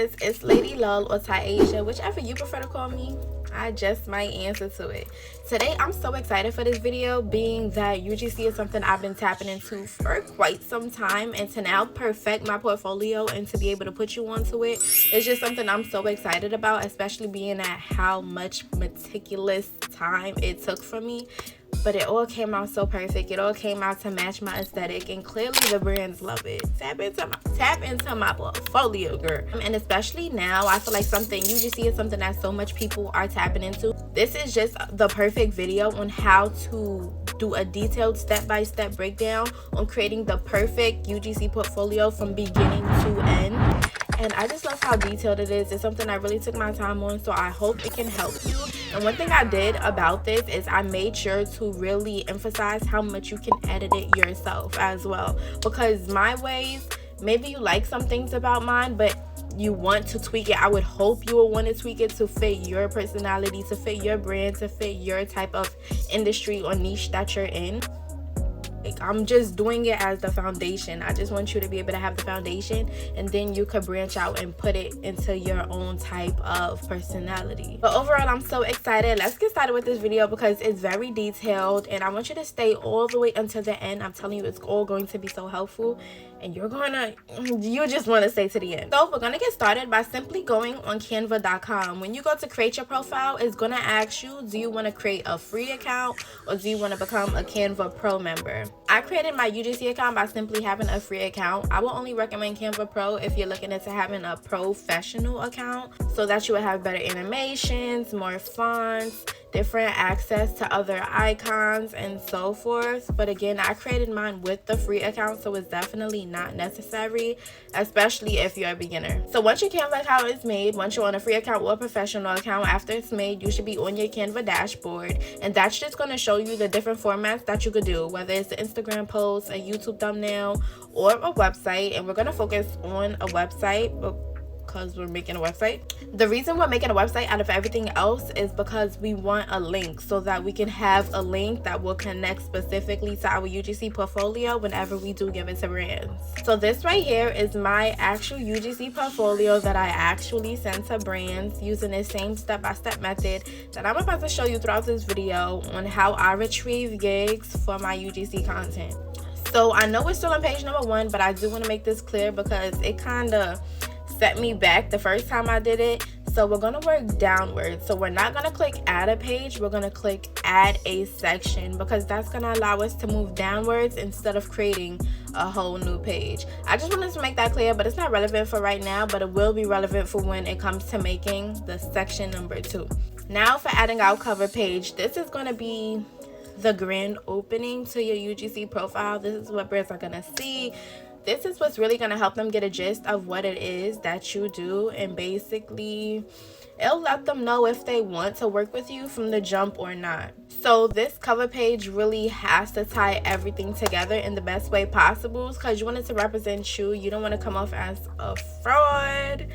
guys, it's Lady Lull or Taisha, whichever you prefer to call me. I just might answer to it. Today I'm so excited for this video, being that UGC is something I've been tapping into for quite some time, and to now perfect my portfolio and to be able to put you onto it is just something I'm so excited about, especially being at how much meticulous time it took for me. But it all came out so perfect. It all came out to match my aesthetic, and clearly the brands love it. Tap into my portfolio, girl. And especially now, I feel like UGC is something that so much people are tapping into. This is just the perfect video on how to do a detailed step-by-step breakdown on creating the perfect UGC portfolio from beginning to end. And I just love how detailed it is. It's something I really took my time on, so I hope it can help you. And one thing I did about this is I made sure to really emphasize how much you can edit it yourself as well. Because my ways, maybe you like some things about mine, but you want to tweak it. I would hope you will want to tweak it to fit your personality, to fit your brand, to fit your type of industry or niche that you're in. I'm just doing it as the foundation. I just want you to be able to have the foundation, and then you could branch out and put it into your own type of personality. But overall, I'm so excited. Let's get started with this video because it's very detailed, and I want you to stay all the way until the end. I'm telling you, it's all going to be so helpful, and you just want to stay to the end. So we're gonna get started by simply going on canva.com. When you go to create your profile, it's gonna ask you, do you want to create a free account or do you want to become a Canva Pro member? I created my UGC account by simply having a free account. I will only recommend Canva Pro if you're looking into having a professional account, so that you will have better animations, more fonts, different access to other icons, and so forth. But again, I created mine with the free account, so it's definitely not necessary, especially if you're a beginner. So once your Canva account is made, once you're on a free account or a professional account, after it's made, you should be on your Canva dashboard, and that's just going to show you the different formats that you could do, whether it's an Instagram post, a YouTube thumbnail, or a website. And we're going to focus on a website because we're making a website. The reason we're making a website out of everything else is because we want a link, so that we can have a link that will connect specifically to our UGC portfolio whenever we do give it to brands. So this right here is my actual UGC portfolio that I actually sent to brands using the same step-by-step method that I'm about to show you throughout this video on how I retrieve gigs for my UGC content. So I know we're still on page number 1, but I do want to make this clear because it kind of set me back the first time I did it. So we're going to work downwards. So we're not going to click add a page, we're going to click add a section, because that's going to allow us to move downwards instead of creating a whole new page. I just wanted to make that clear, but it's not relevant for right now, but it will be relevant for when it comes to making the section number 2. Now for adding our cover page, this is going to be the grand opening to your UGC profile. This is what brands are going to see. This is what's really going to help them get a gist of what it is that you do, and basically it'll let them know if they want to work with you from the jump or not. So this cover page really has to tie everything together in the best way possible, because you want it to represent you. You don't want to come off as a fraud.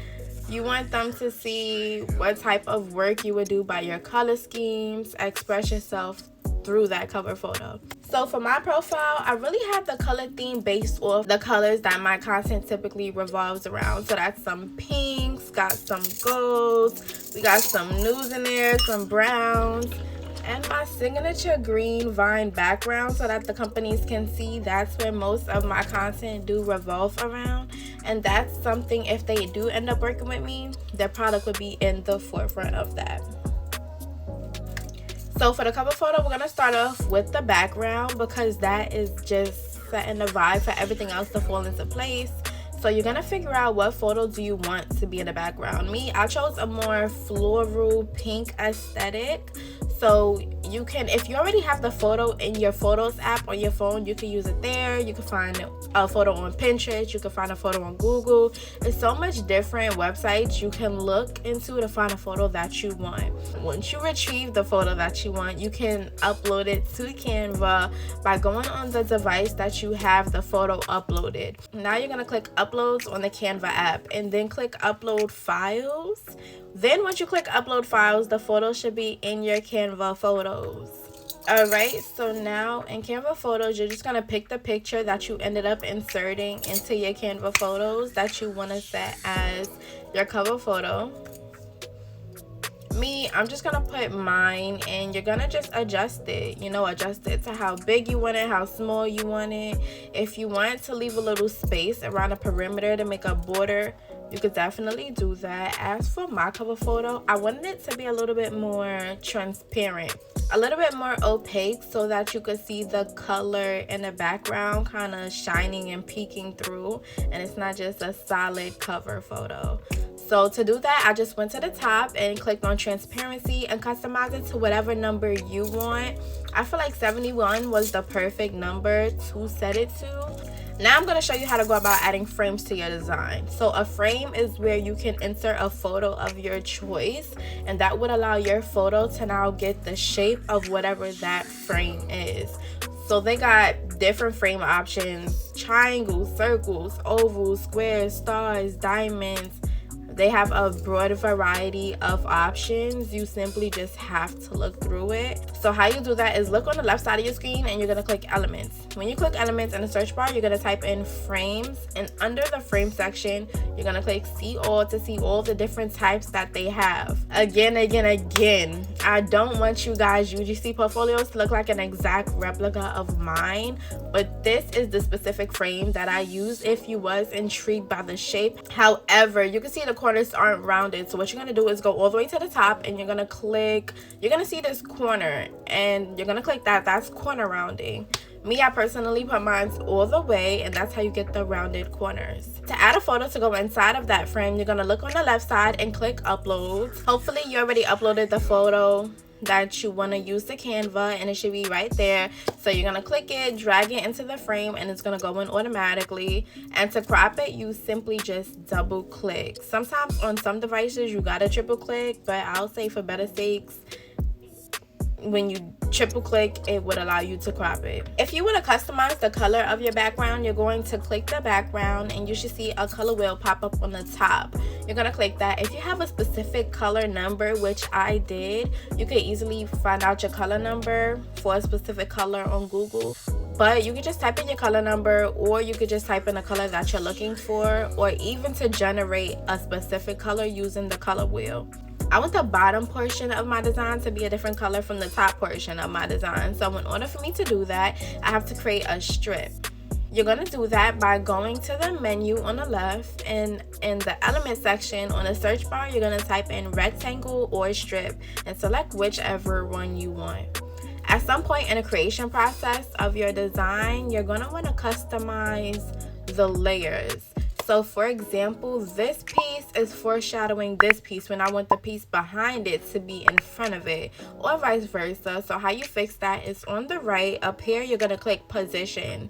You want them to see what type of work you would do by your color schemes, express yourself through that cover photo. So for my profile, I really have the color theme based off the colors that my content typically revolves around. So that's some pinks, got some golds, we got some nudes in there, some browns, and my signature green vine background, so that the companies can see that's where most of my content do revolve around. And that's something, if they do end up working with me, their product would be in the forefront of that. So for the cover photo, we're going to start off with the background, because that is just setting the vibe for everything else to fall into place. So you're going to figure out what photo do you want to be in the background. Me, I chose a more floral pink aesthetic. So you can, if you already have the photo in your Photos app on your phone, you can use it there. You can find a photo on Pinterest. You can find a photo on Google. There's so much different websites you can look into to find a photo that you want. Once you retrieve the photo that you want, you can upload it to Canva by going on the device that you have the photo uploaded. Now you're going to click Uploads on the Canva app, and then click Upload Files. Then once you click Upload Files, the photo should be in your Canva photos. Alright, so now in Canva Photos, you're just going to pick the picture that you ended up inserting into your Canva Photos that you want to set as your cover photo. I'm just gonna put mine, and you're gonna just adjust it, adjust it to how big you want it, how small you want it. If you want to leave a little space around the perimeter to make a border, you could definitely do that. As for my cover photo, I wanted it to be a little bit more transparent, a little bit more opaque, so that you could see the color in the background kind of shining and peeking through, and it's not just a solid cover photo. So to do that, I just went to the top and clicked on transparency and customize it to whatever number you want. I feel like 71 was the perfect number to set it to. Now I'm going to show you how to go about adding frames to your design. So a frame is where you can insert a photo of your choice, and that would allow your photo to now get the shape of whatever that frame is. So they got different frame options: triangles, circles, ovals, squares, stars, diamonds. They have a broad variety of options. You simply just have to look through it. So how you do that is look on the left side of your screen, and you're going to click elements. When you click elements in the search bar, you're going to type in frames, and under the frame section, you're going to click see all to see all the different types that they have. Again, I don't want you guys UGC portfolios to look like an exact replica of mine, but this is the specific frame that I use if you was intrigued by the shape. However, you can see the corners aren't rounded, so what you're going to do is go all the way to the top, and you're going to see this corner, and you're going to click that's corner rounding. I personally put mine all the way, and that's how you get the rounded corners. To add a photo to go inside of that frame, you're going to look on the left side and click upload. Hopefully you already uploaded the photo that you want to use to Canva, and it should be right there. So you're going to click it, drag it into the frame, and it's going to go in automatically. And to crop it, you simply just double click. Sometimes on some devices you gotta triple click, but I'll say for better sakes, when you triple click, it would allow you to crop it. If you want to customize the color of your background, you're going to click the background, and you should see a color wheel pop up on the top. You're going to click that. If you have a specific color number, which I did, you could easily find out your color number for a specific color on Google. But you could just type in your color number, or you could just type in the color that you're looking for, or even to generate a specific color using the color wheel. I want the bottom portion of my design to be a different color from the top portion of my design. So in order for me to do that, I have to create a strip. You're going to do that by going to the menu on the left, and in the element section on the search bar, you're going to type in rectangle or strip and select whichever one you want. At some point in the creation process of your design, you're going to want to customize the layers. So for example, this piece is foreshadowing this piece when I want the piece behind it to be in front of it, or vice versa. So how you fix that is on the right up here, you're going to click position.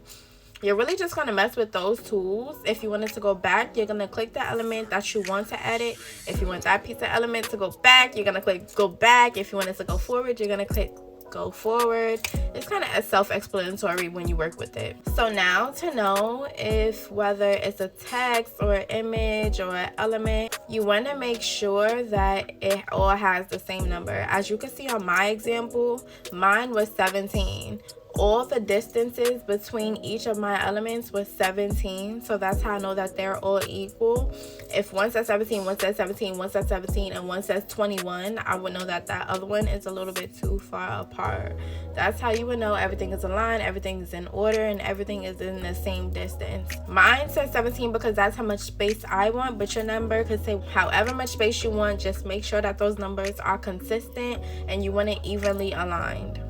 You're really just going to mess with those tools. If you want it to go back, you're going to click the element that you want to edit. If you want that piece of element to go back, you're going to click go back. If you want it to go forward, you're going to click go forward. It's kind of self-explanatory when you work with it. So now to know if whether it's a text or an image or an element, you want to make sure that it all has the same number. As you can see on my example, mine was 17. All the distances between each of my elements was 17, so that's how I know that they're all equal. If one says 17, one says 17, one says 17, and one says 21, I would know that that other one is a little bit too far apart. That's how you would know everything is aligned, everything is in order, and everything is in the same distance. Mine says 17 because that's how much space I want, but your number could say however much space you want. Just make sure that those numbers are consistent and you want it evenly aligned.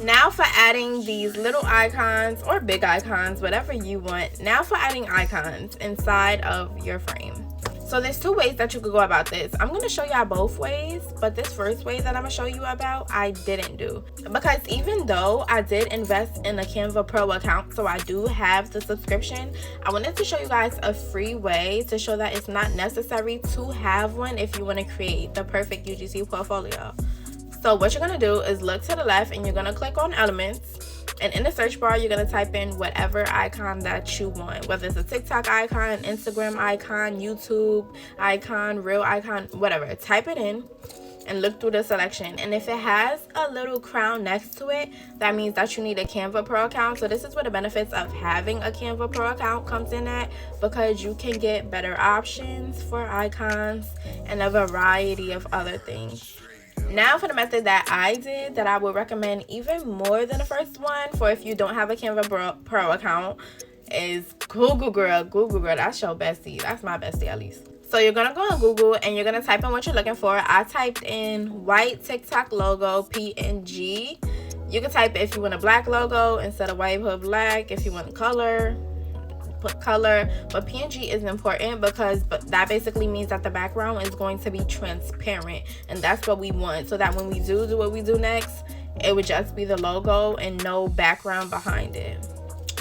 Now for adding these little icons or big icons, whatever you want. Now for adding icons inside of your frame. So there's two ways that you could go about this. I'm going to show y'all both ways, but this first way that I'm going to show you about, I didn't do. Because even though I did invest in a Canva Pro account, so I do have the subscription, I wanted to show you guys a free way to show that it's not necessary to have one if you want to create the perfect UGC portfolio. So what you're going to do is look to the left, and you're going to click on elements, and in the search bar you're going to type in whatever icon that you want, whether it's a TikTok icon, Instagram icon, YouTube icon, Reel icon, whatever. Type it in, and look through the selection. And if it has a little crown next to it, that means that you need a Canva Pro account. So this is where the benefits of having a Canva Pro account comes in at, because you can get better options for icons and a variety of other things. Now for the method that I did, that I would recommend even more than the first one for if you don't have a Canva Pro account, is Google girl. Google girl, that's your bestie. That's my bestie, at least. So you're gonna go on Google and you're gonna type in what you're looking for. I typed in white TikTok logo PNG. You can type if you want a black logo instead of white, put black. If you want color, put color. But PNG is important because that basically means that the background is going to be transparent, and that's what we want, so that when we do what we do next, it would just be the logo and no background behind it.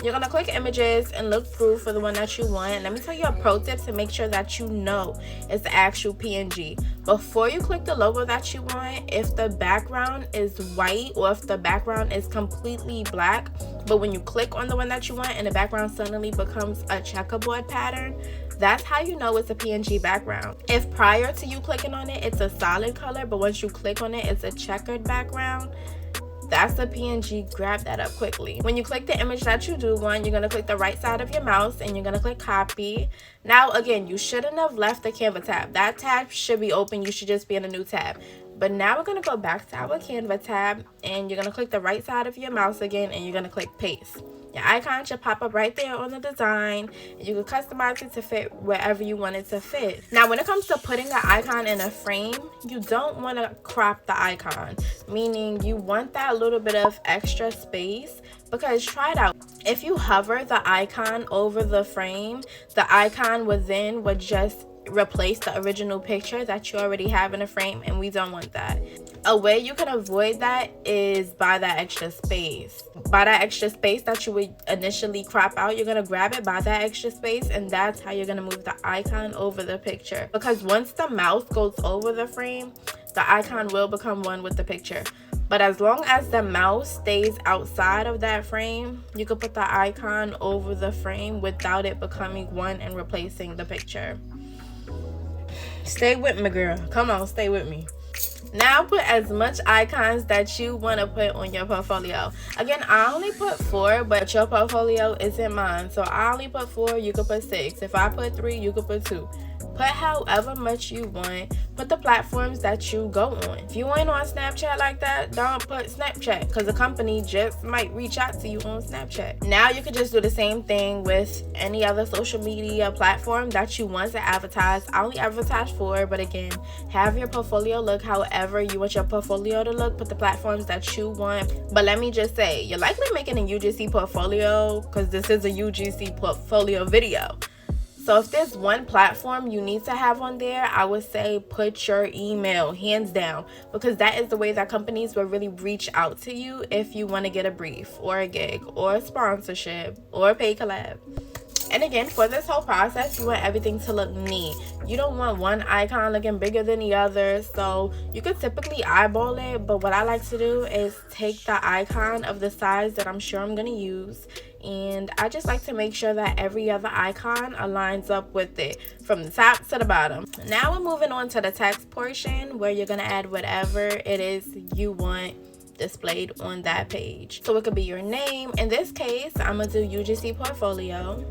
You're going to click images and look through for the one that you want. Let me tell you a pro tip to make sure that you know it's the actual PNG. Before you click the logo that you want, if the background is white or if the background is completely black, but when you click on the one that you want and the background suddenly becomes a checkerboard pattern, that's how you know it's a PNG background. If prior to you clicking on it, it's a solid color, but once you click on it, it's a checkered background, that's the PNG. Grab that up quickly. When you click the image that you do want, you're going to click the right side of your mouse and you're going to click copy. Now again, you shouldn't have left the Canva tab. That tab should be open. You should just be in a new tab. But now we're going to go back to our Canva tab and you're going to click the right side of your mouse again and you're going to click paste. Your icon should pop up right there on the design, and you can customize it to fit wherever you want it to fit. Now when it comes to putting an icon in a frame, you don't want to crop the icon, meaning you want that little bit of extra space, because try it out. If you hover the icon over the frame, the icon within would just replace the original picture that you already have in a frame, and we don't want that. A way you can avoid that is by that extra space. By that extra space that you would initially crop out, you're going to grab it by that extra space, and that's how you're going to move the icon over the picture. Because once the mouse goes over the frame, the icon will become one with the picture. But as long as the mouse stays outside of that frame, you can put the icon over the frame without it becoming one and replacing the picture. Stay with me, girl. Come on, stay with me. Now put as much icons that you want to put on your portfolio. Again, I only put 4, but your portfolio isn't mine, so I only put 4. You could put 6. If I put 3, you could put 2. Put however much you want. Put the platforms that you go on. If you ain't on Snapchat like that, don't put Snapchat, because the company just might reach out to you on Snapchat. Now you can just do the same thing with any other social media platform that you want to advertise. I only advertise 4, but again, have your portfolio look however you want your portfolio to look. Put the platforms that you want. But let me just say, you're likely making a UGC portfolio because this is a UGC portfolio video. So if there's one platform you need to have on there, I would say put your email, hands down, because that is the way that companies will really reach out to you if you want to get a brief or a gig or a sponsorship or a paid collab. And again, for this whole process, you want everything to look neat. You don't want one icon looking bigger than the other, so you could typically eyeball it, but what I like to do is take the icon of the size that I'm sure I'm going to use, and I just like to make sure that every other icon aligns up with it from the top to the bottom. Now we're moving on to the text portion, where you're going to add whatever it is you want displayed on that page. So it could be your name. In this case, I'm going to do UGC Portfolio.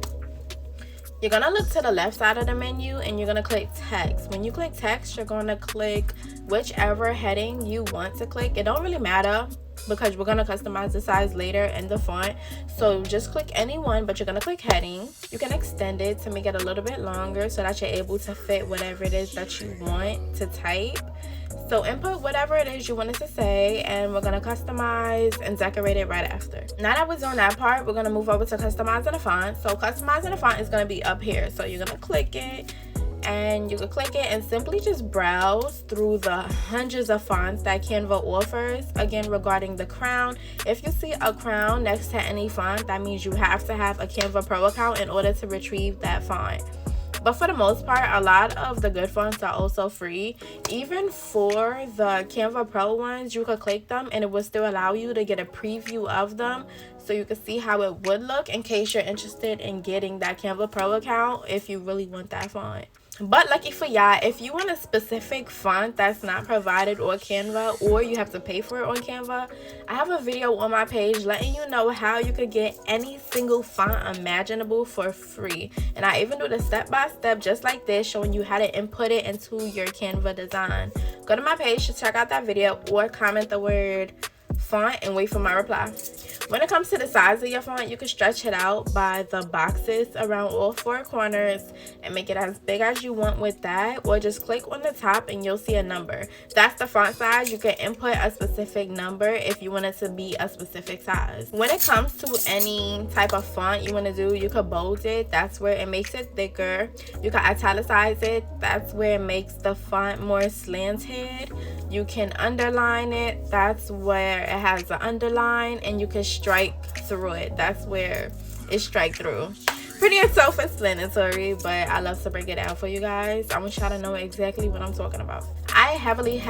You're going to look to the left side of the menu and you're going to click text. When you click text, you're going to click whichever heading you want to click. It don't really matter because we're going to customize the size later and the font. So just click any one, but you're going to click heading. You can extend it to make it a little bit longer so that you're able to fit whatever it is that you want to type. So input whatever it is you wanted to say, and we're going to customize and decorate it right after. Now that we're doing that part, we're going to move over to customizing the font. So customizing the font is going to be up here. So you're going to click it, and you can click it and simply just browse through the hundreds of fonts that Canva offers. Again, regarding the crown, if you see a crown next to any font, that means you have to have a Canva Pro account in order to retrieve that font. But for the most part, a lot of the good fonts are also free. Even for the Canva Pro ones, you could click them and it will still allow you to get a preview of them. so you can see how it would look in case you're interested in getting that Canva Pro account if you really want that font. But lucky for y'all, if you want a specific font that's not provided on Canva, or you have to pay for it on Canva, I have a video on my page letting you know how you could get any single font imaginable for free. And I even do the step-by-step just like this, showing you how to input it into your Canva design. Go to my page to check out that video, or comment the word font and wait for my reply. When it comes to the size of your font, you can stretch it out by the boxes around all four corners and make it as big as you want with that, or just click on the top and you'll see a number. That's the font size. You can input a specific number if you want it to be a specific size. When it comes to any type of font you want to do, you can bold it. That's where it makes it thicker. You can italicize it. That's where it makes the font more slanted. You can underline it. That's where it has an underline, and you can strike through it. That's where it strike through. Pretty self-explanatory, but I love to break it down for you guys. I want y'all to know exactly what I'm talking about. I heavily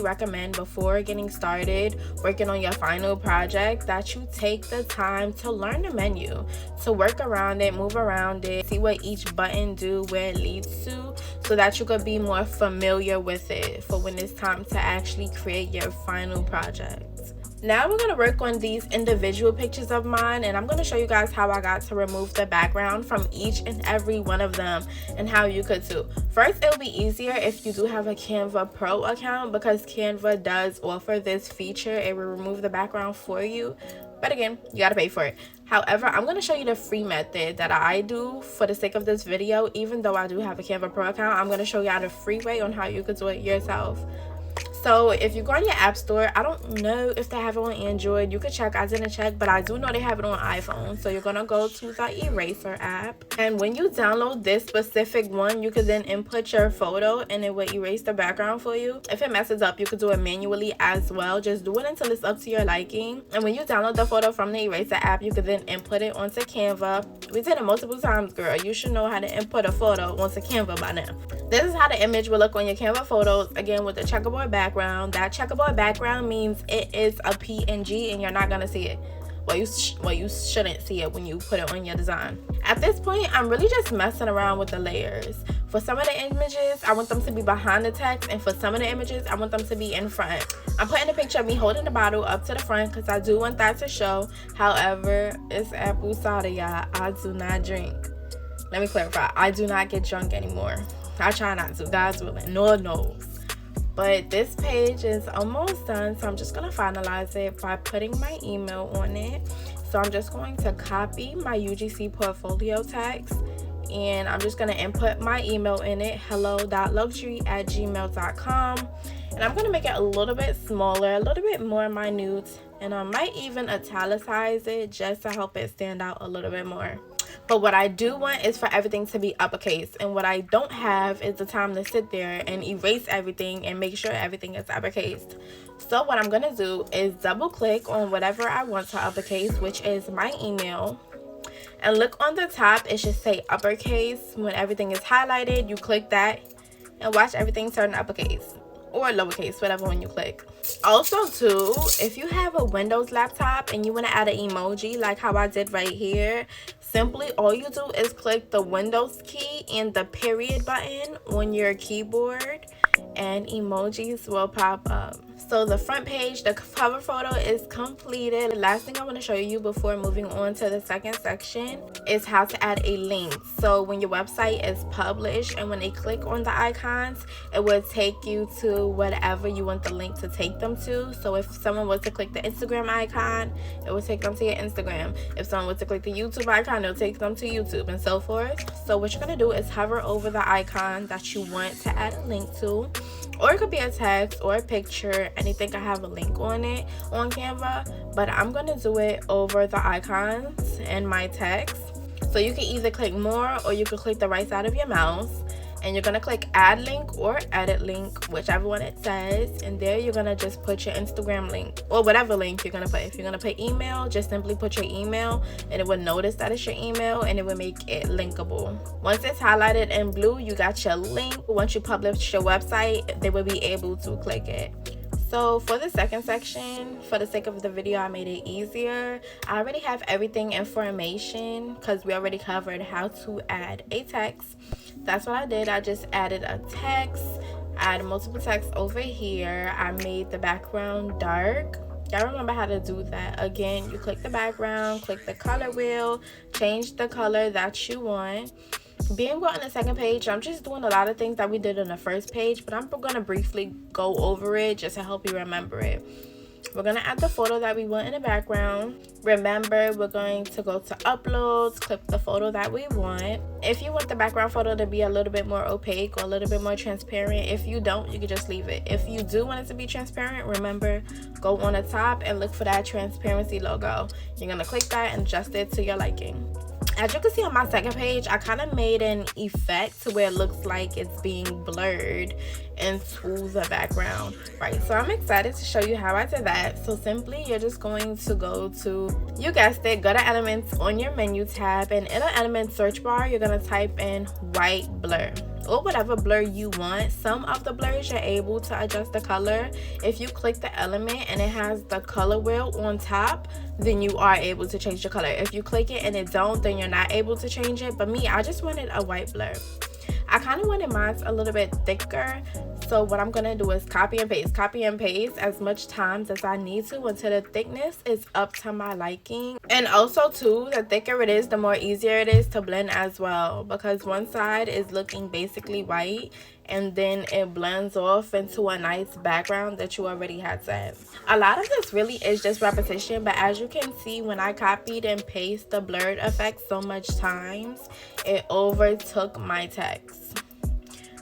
recommend, before getting started working on your final project, that you take the time to learn the menu, to work around it, move around it, see what each button do, where it leads to, so that you could be more familiar with it for when it's time to actually create your final project. Now we're going to work on these individual pictures of mine, and I'm going to show you guys how I got to remove the background from each and every one of them, and how you could too. First, it'll be easier if you do have a Canva Pro account, because Canva does offer this feature. It will remove the background for you, but again, you got to pay for it. However, I'm going to show you the free method that I do for the sake of this video. Even though I do have a Canva Pro account, I'm going to show y'all the free way on how you could do it yourself. So if you go on your app store, I don't know if they have it on Android. You could check. I didn't check, but I do know they have it on iPhone. So you're going to go to the eraser app. And when you download this specific one, you could then input your photo and it will erase the background for you. If it messes up, you could do it manually as well. Just do it until it's up to your liking. And when you download the photo from the eraser app, you could then input it onto Canva. We did it multiple times, girl. You should know how to input a photo onto Canva by now. This is how the image will look on your Canva photos, again with the checkerboard background. That checkerboard background means it is a PNG and you're not gonna see it. Well, you shouldn't see it when you put it on your design. At this point, I'm really just messing around with the layers. For some of the images, I want them to be behind the text, and for some of the images, I want them to be in front. I'm putting a picture of me holding the bottle up to the front because I do want that to show. However, it's apple cider, y'all. I do not drink. Let me clarify. I do not get drunk anymore. I try not to. God's willing. Lord knows. But this page is almost done, so I'm just going to finalize it by putting my email on it. So I'm just going to copy my UGC portfolio text, and I'm just going to input my email in it, hello.lullxury@gmail.com. And I'm going to make it a little bit smaller, a little bit more minute, and I might even italicize it just to help it stand out a little bit more. But what I do want is for everything to be uppercase, and what I don't have is the time to sit there and erase everything and make sure everything is uppercase. So what I'm going to do is double click on whatever I want to uppercase, which is my email, and look on the top. It should say uppercase. When everything is highlighted, you click that and watch everything turn uppercase or lowercase, whatever one you click. Also too, if you have a Windows laptop and you want to add an emoji like how I did right here, simply all you do is click the Windows key and the period button on your keyboard, and emojis will pop up. So the front page, the cover photo is completed. The last thing I want to show you before moving on to the second section is how to add a link. So when your website is published and when they click on the icons, it will take you to whatever you want the link to take them to. So if someone was to click the Instagram icon, it will take them to your Instagram. If someone was to click the YouTube icon, it'll take them to YouTube, and so forth. So what you're going to do is hover over the icon that you want to add a link to, or it could be a text or a picture, anything can have a link on it on Canva, but I'm going to do it over the icons and my text. So you can either click more, or you can click the right side of your mouse, and you're going to click add link or edit link, whichever one it says, and there you're going to just put your Instagram link or whatever link you're going to put. If you're going to put email, just simply put your email, and it will notice that it's your email, and it will make it linkable. Once it's highlighted in blue, you got your link. Once you publish your website, they will be able to click it. So for the second section, for the sake of the video, I made it easier. I already have everything information because we already covered how to add a text. That's what I did. I just added a text, add multiple text over here. I made the background dark. Y'all remember how to do that. Again, you click the background, click the color wheel, change the color that you want. Being we're on the second page, I'm just doing a lot of things that we did on the first page, but I'm going to briefly go over it just to help you remember it. We're going to add the photo that we want in the background. Remember, we're going to go to uploads, click the photo that we want. If you want the background photo to be a little bit more opaque or a little bit more transparent, if you don't, you can just leave it. If you do want it to be transparent, remember, go on the top and look for that transparency logo. You're going to click that and adjust it to your liking. As you can see on my second page, I kind of made an effect to where it looks like it's being blurred into the background, right? So I'm excited to show you how I did that. So simply, you're just going to go to, you guessed it, go to elements on your menu tab, and in the element search bar, you're going to type in white blur or whatever blur you want. Some of the blurs you're able to adjust the color. If you click the element and it has the color wheel on top, then you are able to change the color. If you click it and it don't, then you're not able to change it. But me, I just wanted a white blur. I kind of wanted mine a little bit thicker, so what I'm gonna do is copy and paste as much times as I need to until the thickness is up to my liking. And also too, the thicker it is, the more easier it is to blend as well, because one side is looking basically white and then it blends off into a nice background that you already had set. A lot of this really is just repetition, but as you can see, when I copied and pasted the blurred effect so much times, it overtook my text.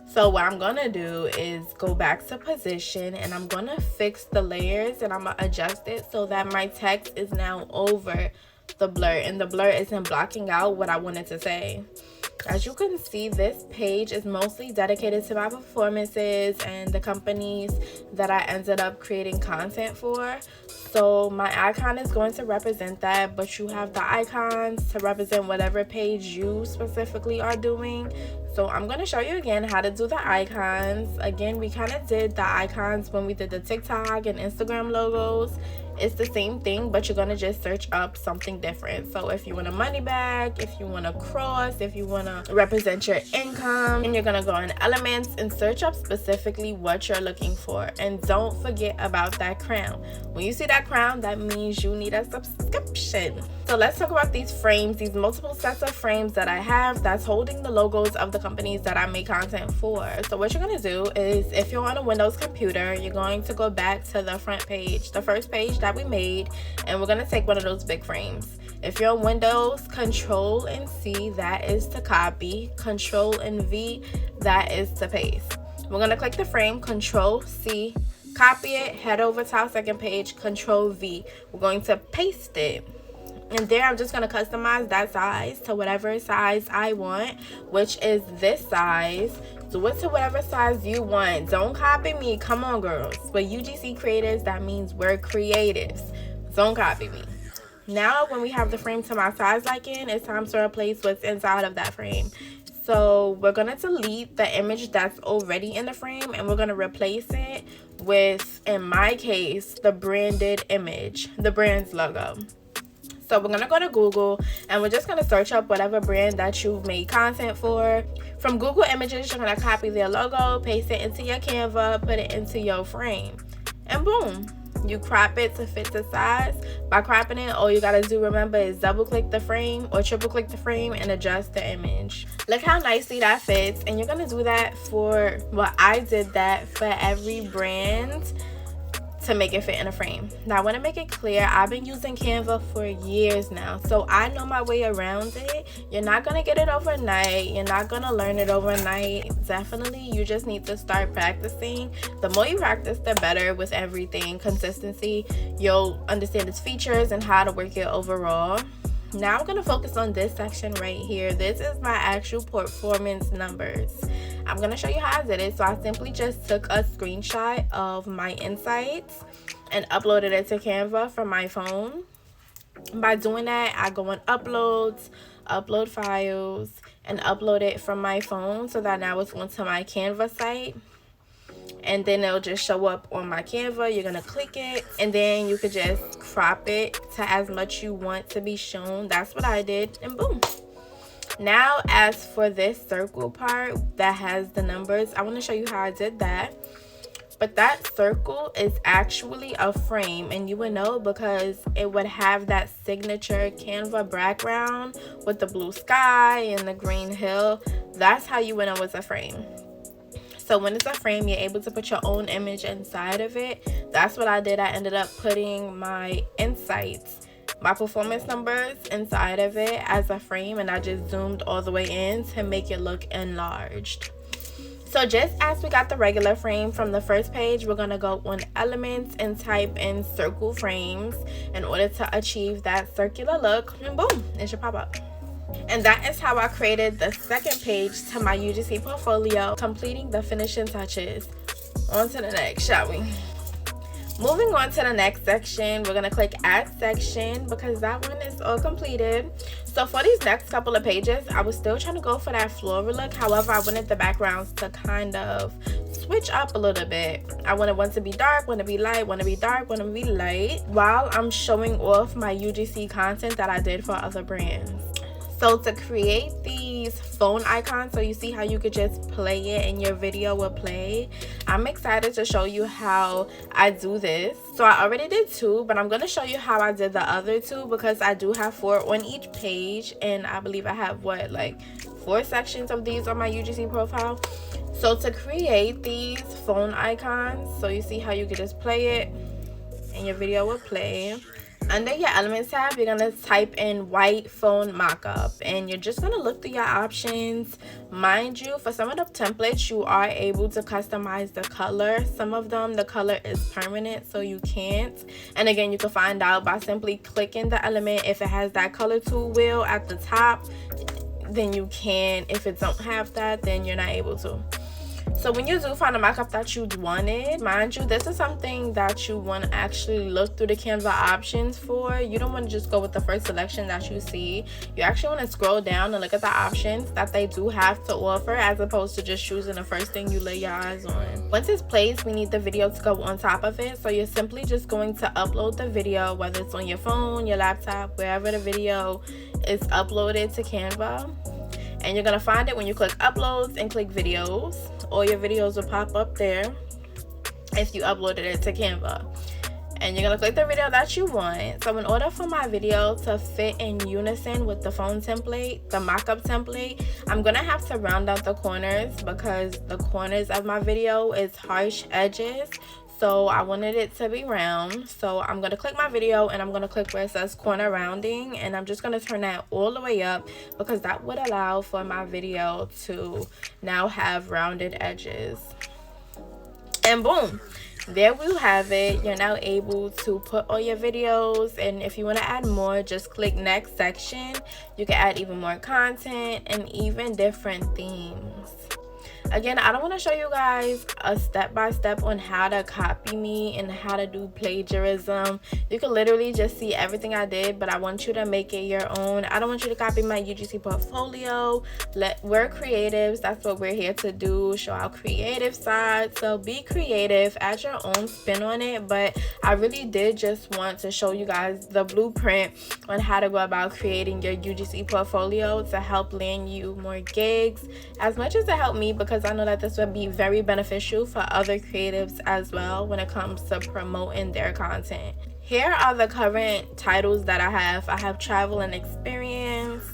So what I'm gonna do is go back to position and I'm gonna fix the layers and I'm gonna adjust it so that my text is now over the blur and the blur isn't blocking out what I wanted to say. As you can see, this page is mostly dedicated to my performances and the companies that I ended up creating content for. So my icon is going to represent that, but you have the icons to represent whatever page you specifically are doing. So I'm going to show you again how to do the icons. Again, we kind of did the icons when we did the TikTok and Instagram logos. It's the same thing, but you're going to just search up something different. So if you want a money bag, if you want a cross, if you want to represent your income, and you're going to go in elements and search up specifically what you're looking for. And don't forget about that crown. When you see that crown, that means you need a subscription. So let's talk about these frames, these multiple sets of frames that I have that's holding the logos of the companies that I make content for. So what you're going to do is, if you're on a Windows computer, you're going to go back to the front page, the first page that we made, and we're going to take one of those big frames. If you're on Windows, Control and C, that is to copy. Control and V, that is to paste. We're going to click the frame, Control C, copy it, head over to our second page, Control V. We're going to paste it. And there, I'm just going to customize that size to whatever size I want, which is this size. Do it to whatever size you want. Don't copy me. Come on, girls. We're UGC creators. That means we're creatives. Don't copy me. Now, when we have the frame to my size liking, it's time to replace what's inside of that frame. So we're going to delete the image that's already in the frame, and we're going to replace it with, in my case, the branded image, the brand's logo. So we're going to go to Google and we're just going to search up whatever brand that you've made content for. From Google Images, you're going to copy their logo, paste it into your Canva, put it into your frame. And boom, you crop it to fit the size. By cropping it, all you got to do, remember, is double click the frame or triple click the frame and adjust the image. Look how nicely that fits. And you're going to do that for, well, I did that for every brand to make it fit in a frame. Now I want to make it clear, I've been using Canva for years now, so I know my way around it. You're not going to get it overnight. You're not going to learn it overnight. Definitely, you just need to start practicing. The more you practice, the better with everything. Consistency, you'll understand its features and how to work it overall. Now I'm going to focus on this section right here. This is my actual performance numbers. I'm going to show you how I did it. So I simply just took a screenshot of my insights and uploaded it to Canva from my phone. By doing that, I go on uploads, upload files, and upload it from my phone so that now it's onto my Canva site. and then it'll just show up on my Canva. You're gonna click it, and then you could just crop it to as much you want to be shown. That's what I did, and boom. Now, as for this circle part that has the numbers, I want to show you how I did that. But that circle is actually a frame, and you would know because it would have that signature Canva background with the blue sky and the green hill. That's how you would know it's a frame. So when it's a frame, you're able to put your own image inside of it. That's what I did. I ended up putting my insights, my performance numbers inside of it as a frame, and I just zoomed all the way in to make it look enlarged. So just as we got the regular frame from the first page, we're going to go on elements and type in circle frames in order to achieve that circular look, and boom, it should pop up. And that is how I created the second page to my UGC portfolio, completing the finishing touches. On to the next, shall we? Moving on to the next section, we're going to click add section because that one is all completed. So for these next couple of pages, I was still trying to go for that floral look. However, I wanted the backgrounds to kind of switch up a little bit. I wanted one to be dark, one to be light, one to be dark, one to be light, while I'm showing off my UGC content that I did for other brands. So to create these phone icons, so you see how you could just play it and your video will play, I'm excited to show you how I do this. So I already did 2, but I'm going to show you how I did the other 2 because I do have 4 on each page, and I believe I have like 4 sections of these on my UGC profile. So to create these phone icons, so you see how you could just play it and your video will play. Under your elements tab, you're going to type in white phone mockup, and you're just going to look through your options. Mind you, for some of the templates, you are able to customize the color. Some of them, the color is permanent, so you can't. And again, you can find out by simply clicking the element. If it has that color tool wheel at the top, then you can. If it don't have that, then you're not able to. So when you do find a mockup that you wanted, mind you, this is something that you want to actually look through the Canva options for. You don't want to just go with the first selection that you see. You actually want to scroll down and look at the options that they do have to offer, as opposed to just choosing the first thing you lay your eyes on. Once it's placed, we need the video to go on top of it. So you're simply just going to upload the video, whether it's on your phone, your laptop, wherever the video is uploaded to Canva. And you're going to find it when you click uploads and click videos. All your videos will pop up there if you uploaded it to Canva. And you're going to click the video that you want. So in order for my video to fit in unison with the phone template, the mockup template, I'm going to have to round out the corners because the corners of my video is harsh edges. So I wanted it to be round. So I'm going to click my video and I'm going to click where it says corner rounding. And I'm just going to turn that all the way up because that would allow for my video to now have rounded edges. And boom, there we have it. You're now able to put all your videos, and if you want to add more, just click next section. You can add even more content and even different themes. Again, I don't want to show you guys a step-by-step on how to copy me and how to do plagiarism. You can literally just see everything I did, but I want you to make it your own. I don't want you to copy my UGC portfolio. We're creatives. That's what we're here to do, show our creative side. So be creative, add your own spin on it. But I really did just want to show you guys the blueprint on how to go about creating your UGC portfolio to help land you more gigs, as much as to help me, because I know that this would be very beneficial for other creatives as well when it comes to promoting their content. Here are the current titles that I have. I have travel and experience,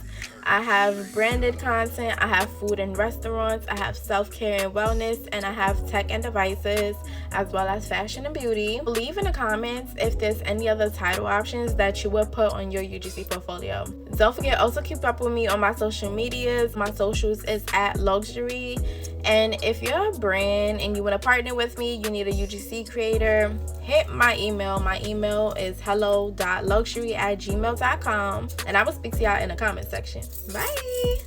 I have branded content, I have food and restaurants, I have self-care and wellness, and I have tech and devices, as well as fashion and beauty. Leave in the comments if there's any other title options that you would put on your UGC portfolio. Don't forget, also keep up with me on my social medias. My socials is @luxury. And if you're a brand and you want to partner with me, you need a UGC creator, hit my email. My email is hello.lullxury@gmail.com. And I will speak to y'all in the comment section. Bye.